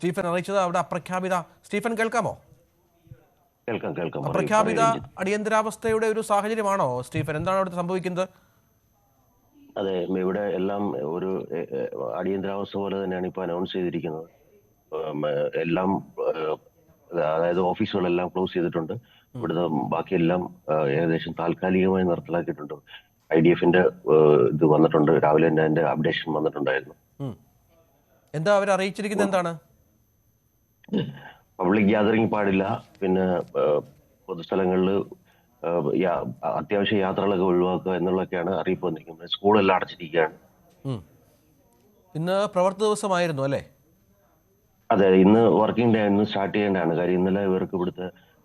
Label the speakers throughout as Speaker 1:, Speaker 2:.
Speaker 1: Stephen അറിയിച്ചത്. അവിടെ അപ്രഖ്യാപിത Stephen കേൾക്കാമോ?
Speaker 2: കേൾക്കാം കേൾക്കാം.
Speaker 1: അപ്രഖ്യാപിത അടിയന്തരാവസ്ഥയുടെ ഒരു സാഹചര്യമാണോ സ്റ്റീഫൻ? എന്താണ് അവിടെ സംഭവിക്കുന്നത്?
Speaker 2: അതെ, ഇവിടെ എല്ലാം ഒരു അടിയന്തരാവസ്ഥ പോലെ തന്നെയാണ് ഇപ്പോൾ അനൗൺസ് ചെയ്തിരിക്കുന്നത്. എല്ലാം അതായത് ഓഫീസുകളെല്ലാം ക്ലോസ് ചെയ്തിട്ടുണ്ട്. ഇവിടുത്തെ ബാക്കിയെല്ലാം ഏകദേശം താൽക്കാലികമായി നിർത്തലാക്കിയിട്ടുണ്ട്. IDF-ന്റെ ഇത് വന്നിട്ടുണ്ട്. രാവിലെ തന്നെ അതിന്റെ അപ്ഡേഷൻ വന്നിട്ടുണ്ടായിരുന്നു.
Speaker 1: എന്താ അവർ അറിയിച്ചിരിക്കുന്നത്? എന്താണ്?
Speaker 2: പബ്ലിക് ഗ്യാതറിംഗ് പാടില്ല, പിന്നെ പൊതുസ്ഥലങ്ങളിൽ അത്യാവശ്യ യാത്രകളൊക്കെ ഒഴിവാക്കുക എന്നുള്ളതൊക്കെയാണ് അറിയിപ്പ് വന്നിരിക്കുന്നത്. സ്കൂളെല്ലാം അടച്ചിരിക്കുകയാണ്.
Speaker 1: ഇന്ന് പ്രവൃത്തി ദിവസമായിരുന്നു അല്ലേ?
Speaker 2: അതെ, ഇന്ന് വർക്കിംഗ് ഡേ ആയിരുന്നു. സ്റ്റാർട്ട് ചെയ്യേണ്ടതാണ്. കാര്യം ഇന്നലെ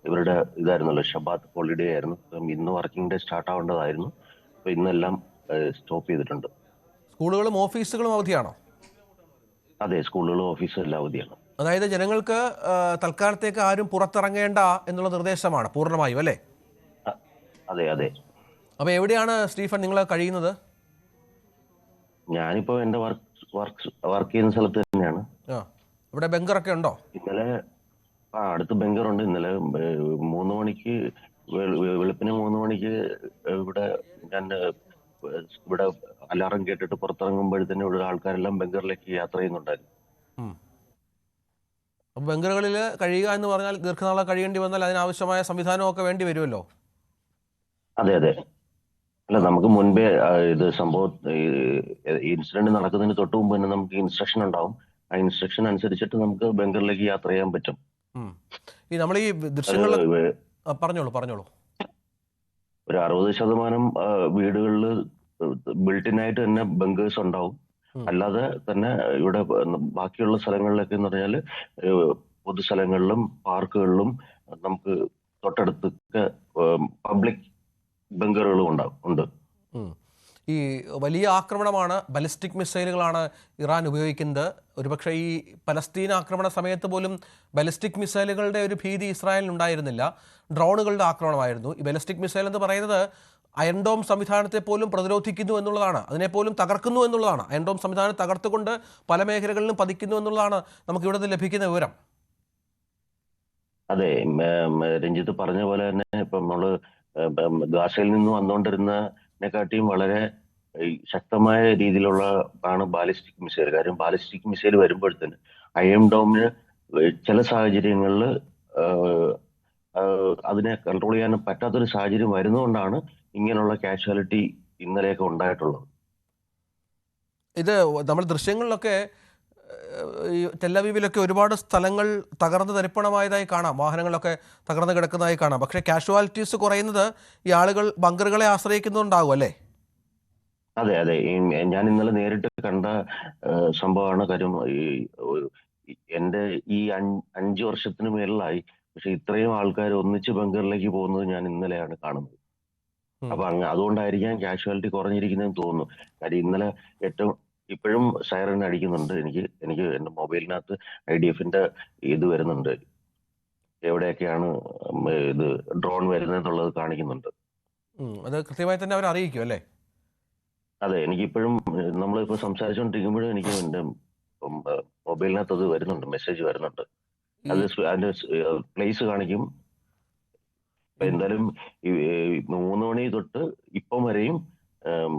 Speaker 2: ഇവരുടെ ഇതായിരുന്നല്ലോ, ഷബാത്ത് ഹോളിഡേ ആയിരുന്നു. ഇന്ന് വർക്കിംഗ് ഡേ സ്റ്റാർട്ട് ആവേണ്ടതായിരുന്നു. അപ്പൊ ഇന്നെല്ലാം സ്റ്റോപ്പ് ചെയ്തിട്ടുണ്ട്.
Speaker 1: സ്കൂളുകളും ഓഫീസുകളും അവധിയാണോ?
Speaker 2: അതെ, സ്കൂളുകളും ഓഫീസും എല്ലാം അവധിയാണ്.
Speaker 1: അതായത് ജനങ്ങൾക്ക് തൽക്കാലത്തേക്ക് ആരും പുറത്തിറങ്ങേണ്ട എന്നുള്ള നിർദ്ദേശമാണ് പൂർണ്ണമായും അല്ലേ?
Speaker 2: അതെ അതെ.
Speaker 1: അപ്പൊ എവിടെയാണ് സ്റ്റീഫൻ നിങ്ങൾ കഴിയുന്നത്?
Speaker 2: ഞാനിപ്പോ എന്റെ വർക്ക് ചെയ്യുന്ന സ്ഥലത്ത് തന്നെയാണ്.
Speaker 1: ഇവിടെ ബങ്കറൊക്കെ ഉണ്ടോ?
Speaker 2: ഇന്നലെ അടുത്ത് ബങ്കറുണ്ട്. ഇന്നലെ 3 മണിക്ക് വെളുപ്പിന് 3 മണിക്ക് ഇവിടെ അലാറം കേട്ടിട്ട് പുറത്തിറങ്ങുമ്പോഴത്തേനും ഇവിടെ ആൾക്കാരെല്ലാം ബങ്കറിലേക്ക് യാത്ര ചെയ്യുന്നുണ്ടായിരുന്നു.
Speaker 1: അപ്പൊ ബങ്കറുകളിൽ കഴിയുക എന്ന് പറഞ്ഞാൽ ദീർഘനാളെ കഴിയേണ്ടി വന്നാൽ അതിനാവശ്യമായ സംവിധാനമൊക്കെ വേണ്ടി വരുമല്ലോ.
Speaker 2: അതെ അതെ. അല്ല, നമുക്ക് മുൻപേ ഇത് സംഭവം ഇൻസിഡന്റ് നടക്കുന്നതിന് തൊട്ട് മുമ്പ് തന്നെ നമുക്ക് ഇൻസ്ട്രക്ഷൻ ഉണ്ടാവും. ആ ഇൻസ്ട്രക്ഷൻ അനുസരിച്ചിട്ട് നമുക്ക് ബംഗറിലേക്ക് യാത്ര ചെയ്യാൻ പറ്റും.
Speaker 1: ഈ നമ്മൾ ഈ ദൃശ്യങ്ങൾ പറഞ്ഞോളൂ.
Speaker 2: ഒരു 60% വീടുകളിൽ ബിൽറ്റിനായിട്ട് തന്നെ ബങ്കേഴ്സ് ഉണ്ടാവും. അല്ലാതെ തന്നെ ഇവിടെ ബാക്കിയുള്ള സ്ഥലങ്ങളിലൊക്കെ എന്ന് പറഞ്ഞാൽ പൊതുസ്ഥലങ്ങളിലും പാർക്കുകളിലും നമുക്ക് തൊട്ടടുത്തൊക്കെ പബ്ലിക് ബങ്കറുകളും ഉണ്ട്.
Speaker 1: ഈ വലിയ ആക്രമണമാണ്, ബാലിസ്റ്റിക് മിസൈലുകളാണ് ഇറാൻ ഉപയോഗിക്കുന്നത്. ഒരുപക്ഷെ ഈ പലസ്തീൻ ആക്രമണ സമയത്ത് പോലും ബാലിസ്റ്റിക് മിസൈലുകളുടെ ഒരു ഭീതി ഇസ്രായേലിന് ഉണ്ടായിരുന്നില്ല. ഡ്രോണുകളുടെ ആക്രമണമായിരുന്നു. ഈ ബാലിസ്റ്റിക് മിസൈൽ എന്ന് പറയുന്നത് അയൺഡോം സംവിധാനത്തെ പോലും പ്രതിരോധിക്കുന്നു എന്നുള്ളതാണ്, അതിനെപ്പോലും തകർക്കുന്നു എന്നുള്ളതാണ്. അയൺഡോം സംവിധാനം തകർത്തുകൊണ്ട് പല മേഖലകളിലും പതിക്കുന്നു എന്നുള്ളതാണ് നമുക്ക് ഇവിടെ നിന്ന് ലഭിക്കുന്ന വിവരം.
Speaker 2: അതെ, രഞ്ജിത്ത് പറഞ്ഞ പോലെ തന്നെ ഇപ്പം നമ്മള് ഗാസയിൽ നിന്ന് വന്നുകൊണ്ടിരുന്നതിനെക്കാട്ടിയും വളരെ ശക്തമായ രീതിയിലുള്ള ആണ് ബാലിസ്റ്റിക് മിസൈൽ. കാര്യം ബാലിസ്റ്റിക് മിസൈൽ വരുമ്പോഴത്തേന് അയൺ ഡോമിന് ചില സാഹചര്യങ്ങളിൽ അതിനെ കൺട്രോൾ ചെയ്യാൻ പറ്റാത്തൊരു സാഹചര്യം വരുന്നതുകൊണ്ടാണ് ഇങ്ങനെയുള്ള കാഷ്വാലിറ്റി ഇന്നലെയൊക്കെ ഉണ്ടായിട്ടുള്ളത്.
Speaker 1: ഇത് നമ്മൾ ദൃശ്യങ്ങളിലൊക്കെ ഈ ടെല്ലവീവിലൊക്കെ ഒരുപാട് സ്ഥലങ്ങൾ തകർന്ന് തരിപ്പണമായതായി കാണാം, വാഹനങ്ങളൊക്കെ തകർന്ന് കിടക്കുന്നതായി കാണാം. പക്ഷേ കാഷ്വാലിറ്റീസ് കുറയുന്നത് ഈ ആളുകൾ ബങ്കറുകളെ ആശ്രയിക്കുന്നുണ്ടാകും അല്ലേ?
Speaker 2: അതെ അതെ. ഞാൻ ഇന്നലെ നേരിട്ട് കണ്ട സംഭവമാണ്. കാര്യം എൻ്റെ ഈ 5 വർഷത്തിന് മേളിലായി. പക്ഷെ ഇത്രയും ആൾക്കാർ ഒന്നിച്ച് ബങ്കറിലേക്ക് പോകുന്നത് ഞാൻ ഇന്നലെയാണ് കാണുന്നത്. അപ്പൊ അതുകൊണ്ടായിരിക്കാം കാഷ്വാലിറ്റി കുറഞ്ഞിരിക്കുന്നതെന്ന് തോന്നുന്നു. കാര്യം ഇന്നലെ ഇപ്പോഴും സൈറൻ അടിക്കുന്നുണ്ട്. എനിക്ക് എൻ്റെ മൊബൈലിനകത്ത് IDF-ന്റെ ഇത് വരുന്നുണ്ട്, എവിടെയൊക്കെയാണ് ഇത് ഡ്രോൺ വരുന്നതെന്നുള്ളത് കാണിക്കുന്നുണ്ട്.
Speaker 1: അത് കൃത്യമായി തന്നെ അവർ അറിയിക്കും അല്ലേ?
Speaker 2: അതെ, എനിക്കിപ്പോഴും നമ്മളിപ്പോൾ സംസാരിച്ചുകൊണ്ടിരിക്കുമ്പോഴും എനിക്ക് എൻ്റെ മൊബൈലിനകത്ത് അത് വരുന്നുണ്ട്, മെസ്സേജ് വരുന്നുണ്ട്. അത് അതിന്റെ പ്ലേസ് കാണിക്കും. എന്തായാലും 3 മണി തൊട്ട് ഇപ്പം വരെയും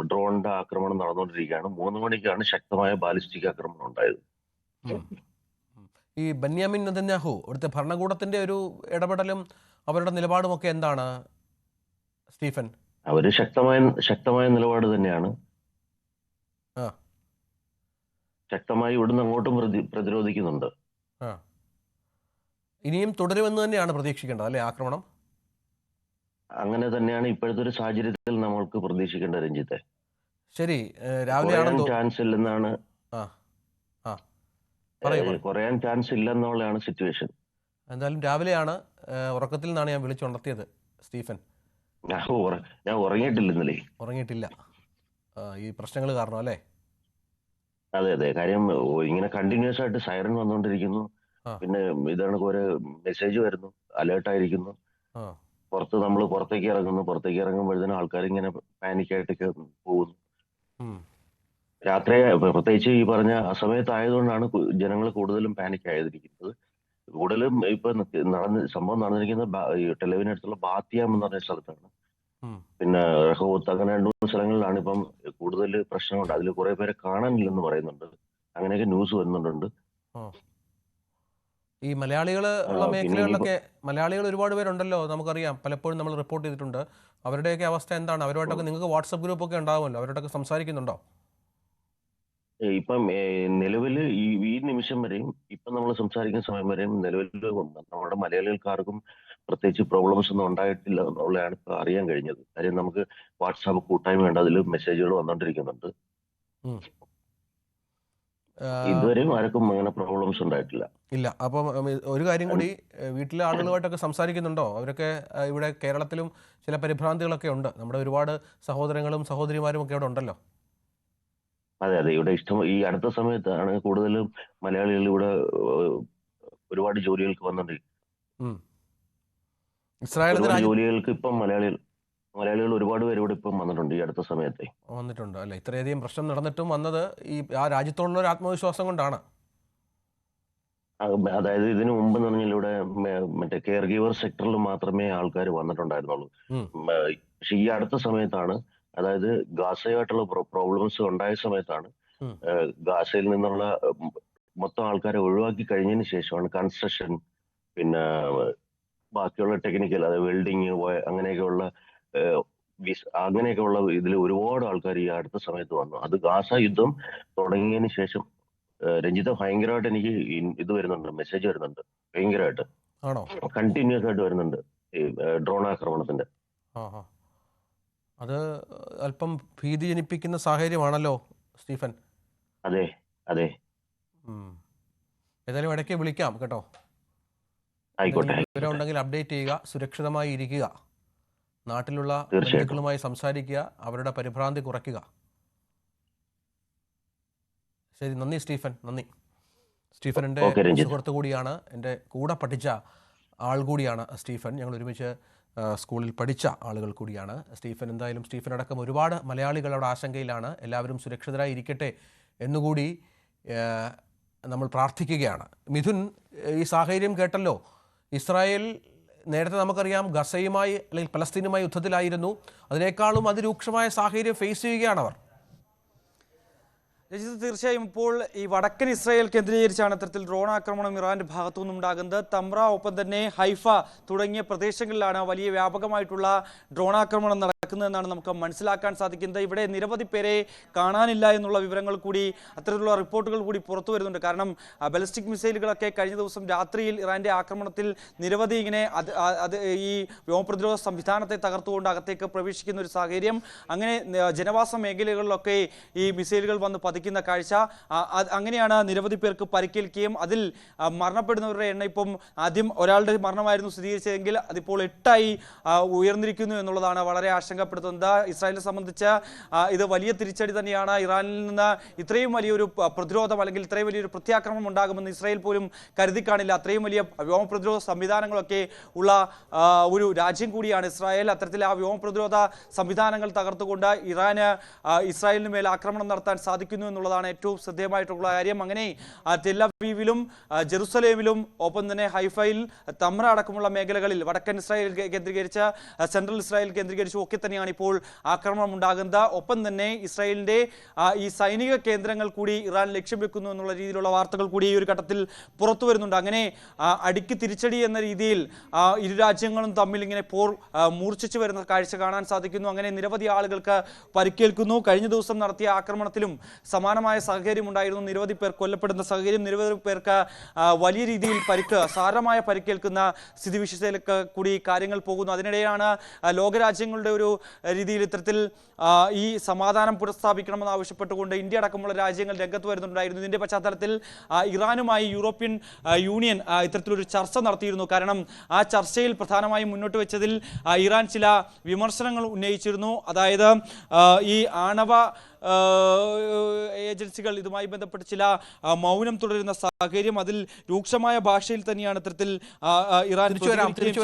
Speaker 2: ഡ്രോണിന്റെ ആക്രമണം നടന്നുകൊണ്ടിരിക്കുകയാണ്. 3 മണിക്കാണ് ശക്തമായ ബാലിസ്റ്റിക് ആക്രമണം ഉണ്ടായത്.
Speaker 1: ഈ ബെന്യാമിൻ നെതന്യാഹു ഇവിടുത്തെ ഭരണകൂടത്തിന്റെ ഒരു ഇടപെടലും അവരുടെ നിലപാടുമൊക്കെ എന്താണ് സ്റ്റീഫൻ?
Speaker 2: അവര് ശക്തമായ നിലപാട് തന്നെയാണ്. ശക്തമായി ഇവിടുന്ന് അങ്ങോട്ടും പ്രതിരോധിക്കുന്നുണ്ട്.
Speaker 1: ഇനിയും തുടരുമെന്ന് തന്നെയാണ് പ്രതീക്ഷിക്കേണ്ടത് അല്ലെ ആക്രമണം?
Speaker 2: അങ്ങനെ തന്നെയാണ് ഇപ്പോഴത്തെ ഒരു സാഹചര്യത്തിൽ നമ്മൾക്ക് പ്രതീക്ഷിക്കേണ്ടത് രഞ്ജിത്തെ.
Speaker 1: ശരി, രാവിലെ
Speaker 2: ചാൻസ് ഇല്ലെന്നാണ്, കുറയാൻ ചാൻസ് ഇല്ലെന്നുള്ളതാണ് സിറ്റുവേഷൻ.
Speaker 1: എന്തായാലും രാവിലെയാണ്, ഉറക്കത്തിൽ നിന്നാണ് ഞാൻ വിളിച്ചുണർത്തിയത് സ്റ്റീഫൻ.
Speaker 2: ഞാൻ ഉറങ്ങിയിട്ടില്ല ഇന്നലെ.
Speaker 1: ഉറങ്ങിയിട്ടില്ല ഈ പ്രശ്നങ്ങൾ കാരണം അല്ലേ?
Speaker 2: അതെ അതെ. കാര്യം ഇങ്ങനെ കണ്ടിന്യൂസ് ആയിട്ട് സൈറൻ വന്നുകൊണ്ടിരിക്കുന്നു. പിന്നെ ഇതാണ് കുറെ മെസ്സേജ് വരുന്നു, അലേർട്ടായിരിക്കുന്നു. നമ്മൾ പുറത്തേക്ക് ഇറങ്ങുമ്പോഴത്തേനും ആൾക്കാർ ഇങ്ങനെ പാനിക്കായിട്ടൊക്കെ പോകുന്നു. രാത്രി പ്രത്യേകിച്ച് ഈ പറഞ്ഞ ആ സമയത്തായതുകൊണ്ടാണ് ജനങ്ങൾ കൂടുതലും പാനിക് ആയിരിക്കുന്നത്. കൂടുതലും ഇപ്പൊ സംഭവം നടന്നിരിക്കുന്നത് ഈ ടെലവിനടുത്തുള്ള ബാത്തിയാം എന്ന് പറഞ്ഞ സ്ഥലത്താണ്.
Speaker 1: ഉം.
Speaker 2: പിന്നെ റഹോവത്ത് അങ്ങനെ 2-3 സ്ഥലങ്ങളിലാണ് ഇപ്പം കൂടുതൽ പ്രശ്നമുണ്ട്. അതിൽ കുറെ പേരെ കാണാനില്ലെന്ന് പറയുന്നുണ്ട്. അങ്ങനെയൊക്കെ ന്യൂസ് വരുന്നുണ്ട്.
Speaker 1: ആ. ഈ മലയാളികൾ ഉള്ള
Speaker 2: പിന്നെ ഇനിയിപ്പോ
Speaker 1: മേഖലകളിലൊക്കെ മലയാളികൾ ഒരുപാട് പേരുണ്ടല്ലോ, നമുക്കറിയാം, പലപ്പോഴും നമ്മൾ റിപ്പോർട്ട് ചെയ്തിട്ടുണ്ട്. അവരുടെയൊക്കെ അവസ്ഥ എന്താണ്? അവരുമായിട്ടൊക്കെ നിങ്ങൾക്ക് വാട്സപ്പ് ഗ്രൂപ്പൊക്കെ ഉണ്ടാവുമല്ലോ, അവരോടൊക്കെ സംസാരിക്കുന്നുണ്ടോ?
Speaker 2: ഇപ്പം നിലവിൽ ഈ നിമിഷം വരെയും ഇപ്പം നമ്മൾ സംസാരിക്കുന്ന സമയം വരെയും നിലവിൽ നമ്മുടെ മലയാളികൾക്കാർക്കും പ്രത്യേകിച്ച് പ്രോബ്ലംസ് ഒന്നും ഉണ്ടായിട്ടില്ല എന്നുള്ളതാണ് ഇപ്പൊ അറിയാൻ കഴിഞ്ഞത്. കാര്യം നമുക്ക് വാട്സാപ്പ് കൂട്ടായ്മയുണ്ട്, അതിൽ മെസ്സേജുകൾ വന്നുകൊണ്ടിരിക്കുന്നുണ്ട്.
Speaker 1: ഉം. ആ,
Speaker 2: ഇതുവരെയും ആർക്കും അങ്ങനെ പ്രോബ്ലംസ് ഉണ്ടായിട്ടില്ല.
Speaker 1: ഇല്ല. അപ്പം ഒരു കാര്യം കൂടി, വീട്ടിലെ ആളുകളുമായിട്ടൊക്കെ സംസാരിക്കുന്നുണ്ടോ? അവരൊക്കെ ഇവിടെ കേരളത്തിലും ചില പരിഭ്രാന്തികളൊക്കെ ഉണ്ട്. നമ്മുടെ ഒരുപാട് സഹോദരങ്ങളും സഹോദരിമാരും ഒക്കെ ഇവിടെ ഉണ്ടല്ലോ.
Speaker 2: അതെ അതെ, ഇവിടെ ഈ അടുത്ത സമയത്താണ് കൂടുതലും മലയാളികൾ ഇവിടെ ഒരുപാട് ജോലികൾക്ക് വന്നിട്ടുണ്ട്.
Speaker 1: ഉം. ഇസ്രായേൽ എന്ന
Speaker 2: ഒരുപാട്
Speaker 1: രാജ്യം
Speaker 2: ജോലികൾക്ക് ഇപ്പം മലയാളികൾ ഒരുപാട് പേര് ഇവിടെ ഇപ്പം വന്നിട്ടുണ്ട് ഈ അടുത്ത സമയത്തെ.
Speaker 1: വന്നിട്ടുണ്ട് അല്ലേ? ഇത്രയധികം പ്രശ്നം നടന്നിട്ടും വന്നത് ആ രാജ്യത്തോടുള്ള ഒരു ആത്മവിശ്വാസം കൊണ്ടാണ്.
Speaker 2: അതായത് ഇതിനു മുമ്പ് എന്ന് പറഞ്ഞാൽ ഇവിടെ മറ്റേ കെയർ ഗീവർ സെക്ടറിൽ മാത്രമേ ആൾക്കാർ വന്നിട്ടുണ്ടായിരുന്നുള്ളൂ.
Speaker 1: ഉം.
Speaker 2: പക്ഷെ ഈ അടുത്ത സമയത്താണ്, അതായത് ഗാസയുമായിട്ടുള്ള പ്രോബ്ലംസ് ഉണ്ടായ സമയത്താണ്
Speaker 1: ഉം.
Speaker 2: ഗാസയിൽ നിന്നുള്ള മൊത്തം ആൾക്കാരെ ഒഴിവാക്കി കഴിഞ്ഞതിന് ശേഷമാണ് കൺസ്ട്രക്ഷൻ, പിന്നെ ബാക്കിയുള്ള ടെക്നിക്കൽ, അതായത് വെൽഡിങ് അങ്ങനെയൊക്കെയുള്ള അങ്ങനെയൊക്കെയുള്ള ഇതിൽ ഒരുപാട് ആൾക്കാർ ഈ അടുത്ത സമയത്ത് വന്നു. അത് ഗാസ യുദ്ധം തുടങ്ങിയതിന് ശേഷം രഞ്ജിത ഭയങ്കരമായിട്ട് എനിക്ക് ഇത് വരുന്നുണ്ട്, മെസ്സേജ് വരുന്നുണ്ട് ഭയങ്കരമായിട്ട്,
Speaker 1: ആണോ?
Speaker 2: കണ്ടിന്യൂസ് ആയിട്ട് വരുന്നുണ്ട് ഈ ഡ്രോൺ ആക്രമണത്തിന്റെ.
Speaker 1: ആ ആ അത് അല്പം ഭീതി ജനിപ്പിക്കുന്ന സാഹചര്യമാണല്ലോ സ്റ്റീഫൻ.
Speaker 2: അതെ അതെ,
Speaker 1: ഉം. ഏതായാലും ഇടയ്ക്ക് വിളിക്കാം കേട്ടോ.
Speaker 2: ആയിക്കോട്ടെ
Speaker 1: എന്തെങ്കിലും വിവരം ഉണ്ടെങ്കിൽ അപ്ഡേറ്റ് ചെയ്യുക. സുരക്ഷിതമായി ഇരിക്കുക. നാട്ടിലുള്ള
Speaker 2: തീർച്ചയായിട്ടും.
Speaker 1: ബന്ധുക്കളുമായി സംസാരിക്കുക. അവരുടെ പരിഭ്രാന്തി കുറയ്ക്കുക. ശരി, നന്ദി സ്റ്റീഫൻ, നന്ദി. സ്റ്റീഫൻ എൻ്റെ
Speaker 2: ഓക്കെ രഞ്ജിത്ത്.
Speaker 1: സുഹൃത്ത് കൂടിയാണ്, എൻ്റെ കൂടെ പഠിച്ച ആൾ കൂടിയാണ് സ്റ്റീഫൻ. ഞങ്ങൾ ഒരുമിച്ച് സ്കൂളിൽ പഠിച്ച ആളുകൾ കൂടിയാണ് സ്റ്റീഫൻ. എന്തായാലും സ്റ്റീഫൻ അടക്കം ഒരുപാട് മലയാളികൾ അവിടെ ആശങ്കയിലാണ്. എല്ലാവരും സുരക്ഷിതരായി ഇരിക്കട്ടെ എന്നുകൂടി നമ്മൾ പ്രാർത്ഥിക്കുകയാണ്. മിഥുൻ, ഈ സാഹചര്യം കേട്ടല്ലോ. ഇസ്രായേൽ നേരത്തെ നമുക്കറിയാം ഗസയുമായി അല്ലെങ്കിൽ പലസ്തീനുമായി യുദ്ധത്തിലായിരുന്നു. അതിനേക്കാളും അതിരൂക്ഷമായ സാഹചര്യം ഫേസ് ചെയ്യുകയാണ് അവർ.
Speaker 3: രജിത്, തീർച്ചയായും ഇപ്പോൾ ഈ വടക്കൻ ഇസ്രായേൽ കേന്ദ്രീകരിച്ചാണ് ഇത്തരത്തിൽ ഡ്രോൺ ആക്രമണം ഇറാന്റെ ഭാഗത്തു നിന്നുണ്ടാകുന്നത്. തമ്ര, ഒപ്പം തന്നെ ഹൈഫ തുടങ്ങിയ പ്രദേശങ്ങളിലാണ് വലിയ വ്യാപകമായിട്ടുള്ള ഡ്രോൺ ആക്രമണം നടക്കുന്നതെന്നാണ് നമുക്ക് മനസ്സിലാക്കാൻ സാധിക്കുന്നത്. ഇവിടെ നിരവധി പേരെ കാണാനില്ല എന്നുള്ള വിവരങ്ങൾ കൂടി, അത്തരത്തിലുള്ള റിപ്പോർട്ടുകൾ കൂടി പുറത്തു വരുന്നുണ്ട്. കാരണം ബലിസ്റ്റിക് മിസൈലുകളൊക്കെ കഴിഞ്ഞ ദിവസം രാത്രിയിൽ ഇറാന്റെ ആക്രമണത്തിൽ നിരവധി ഇങ്ങനെ ഈ വ്യോമപ്രതിരോധ സംവിധാനത്തെ തകർത്തുകൊണ്ട് അകത്തേക്ക് പ്രവേശിക്കുന്ന ഒരു സാഹചര്യം, അങ്ങനെ ജനവാസ മേഖലകളിലൊക്കെ ഈ മിസൈലുകൾ വന്ന് പതിക്കുന്ന കാഴ്ച, അങ്ങനെയാണ് നിരവധി പേർക്ക് പരിക്കേൽക്കുകയും അതിൽ മരണപ്പെടുന്നവരുടെ എണ്ണം ഇപ്പം ആദ്യം ഒരാളുടെ മരണമായിരുന്നു സ്ഥിരീകരിച്ചതെങ്കിൽ അതിപ്പോൾ 8ആയി ഉയർന്നിരിക്കുന്നു എന്നുള്ളതാണ് വളരെ ആശങ്കപ്പെടുത്തുന്നത്. ഇസ്രായേലിനെ സംബന്ധിച്ച് ഇത് വലിയ തിരിച്ചടി തന്നെയാണ്. ഇറാനിൽ നിന്ന് ഇത്രയും വലിയൊരു പ്രതിരോധം അല്ലെങ്കിൽ ഇത്രയും വലിയൊരു പ്രത്യാക്രമണം ഉണ്ടാകുമെന്ന് ഇസ്രായേൽ പോലും കരുതി കാണില്ല. അത്രയും വലിയ വ്യോമ പ്രതിരോധ സംവിധാനങ്ങളൊക്കെ ഉള്ള ഒരു രാജ്യം കൂടിയാണ് ഇസ്രായേൽ. അത്തരത്തിൽ ആ വ്യോമ പ്രതിരോധ സംവിധാനങ്ങൾ തകർത്തുകൊണ്ട് ഇസ്രായേലിന് മേൽ ആക്രമണം നടത്താൻ സാധിക്കുന്നു എന്നുള്ളതാണ് ഏറ്റവും ശ്രദ്ധേയമായിട്ടുള്ള കാര്യം. അങ്ങനെ ടെൽ അവീവിലും ജെറുസലേമിലും ഒപ്പം തന്നെ ഹൈഫയിൽ, തമ്ര അടക്കമുള്ള മേഖലകളിൽ വടക്കൻ ഇസ്രായേൽ കേന്ദ്രീകരിച്ച്, സെൻട്രൽ ഇസ്രായേൽ കേന്ദ്രീകരിച്ചും ഒക്കെ തന്നെയാണ് ഇപ്പോൾ ആക്രമണം ഉണ്ടാകുന്നത്. ഒപ്പം തന്നെ ഇസ്രായേലിന്റെ ഈ സൈനിക കേന്ദ്രങ്ങൾ കൂടി ഇറാൻ ലക്ഷ്യം വെക്കുന്നു എന്നുള്ള രീതിയിലുള്ള വാർത്തകൾ കൂടി ഈ ഒരു ഘട്ടത്തിൽ പുറത്തു വരുന്നുണ്ട്. അങ്ങനെ അടിക്ക് തിരിച്ചടി എന്ന രീതിയിൽ ഇരു രാജ്യങ്ങളും തമ്മിൽ ഇങ്ങനെ മൂർച്ഛിച്ചു വരുന്ന കാഴ്ച കാണാൻ സാധിക്കുന്നു. അങ്ങനെ നിരവധി ആളുകൾക്ക് പരിക്കേൽക്കുന്നു. കഴിഞ്ഞ ദിവസം നടത്തിയ ആക്രമണത്തിലും സമാനമായ സാഹചര്യം ഉണ്ടായിരുന്നു. നിരവധി പേർ കൊല്ലപ്പെടുന്ന സാഹചര്യം, നിരവധി പേർക്ക് വലിയ രീതിയിൽ സാരമായ പരിക്കേൽക്കുന്ന സ്ഥിതിവിശേഷത്തിലേക്ക് കൂടി കാര്യങ്ങൾ പോകുന്നു. അതിനിടെയാണ് ലോകരാജ്യങ്ങളുടെ ഒരു രീതിയിൽ ഇത്തരത്തിൽ ഈ സമാധാനം പുനഃസ്ഥാപിക്കണമെന്ന് ആവശ്യപ്പെട്ടുകൊണ്ട് ഇന്ത്യ അടക്കമുള്ള രാജ്യങ്ങൾ രംഗത്ത് വരുന്നുണ്ടായിരുന്നു. ഇതിന്റെ പശ്ചാത്തലത്തിൽ ഇറാനുമായി യൂറോപ്യൻ യൂണിയൻ ഇത്തരത്തിലൊരു ചർച്ച നടത്തിയിരുന്നു. കാരണം ആ ചർച്ചയിൽ പ്രധാനമായും മുന്നോട്ട് വെച്ചതിൽ ഇറാൻ ചില വിമർശനങ്ങൾ ഉന്നയിച്ചിരുന്നു. അതായത് ഈ ആണവ ഏജൻസികൾ ഇതുമായി ബന്ധപ്പെട്ട് ചില മൗനം തുടരുന്ന സാഹചര്യം, അതിൽ രൂക്ഷമായ ഭാഷയിൽ തന്നെയാണ് ഇത്തരത്തിൽ ഇറാൻ